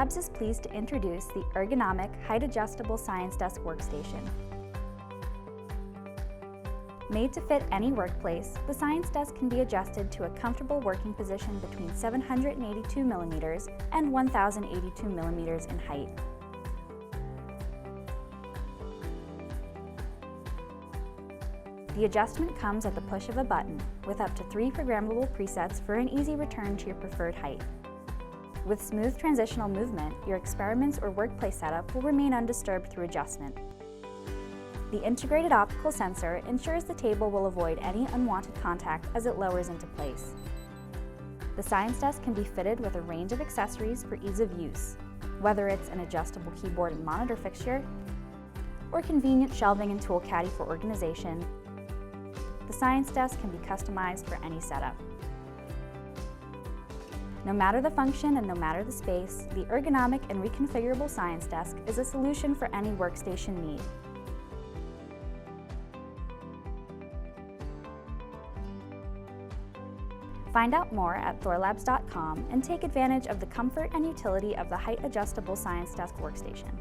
Labs is pleased to introduce the ergonomic, height-adjustable ScienceDesk Workstation. Made to fit any workplace, the ScienceDesk can be adjusted to a comfortable working position between 782 millimeters and 1082 millimeters in height. The adjustment comes at the push of a button, with up to 3 programmable presets for an easy return to your preferred height. With smooth transitional movement, your experiments or workplace setup will remain undisturbed through adjustment. The integrated optical sensor ensures the table will avoid any unwanted contact as it lowers into place. The ScienceDesk can be fitted with a range of accessories for ease of use, whether it's an adjustable keyboard and monitor fixture, or convenient shelving and tool caddy for organization. The ScienceDesk can be customized for any setup. No matter the function and no matter the space, the ergonomic and reconfigurable ScienceDesk is a solution for any workstation need. Find out more at thorlabs.com and take advantage of the comfort and utility of the height-adjustable ScienceDesk Workstation.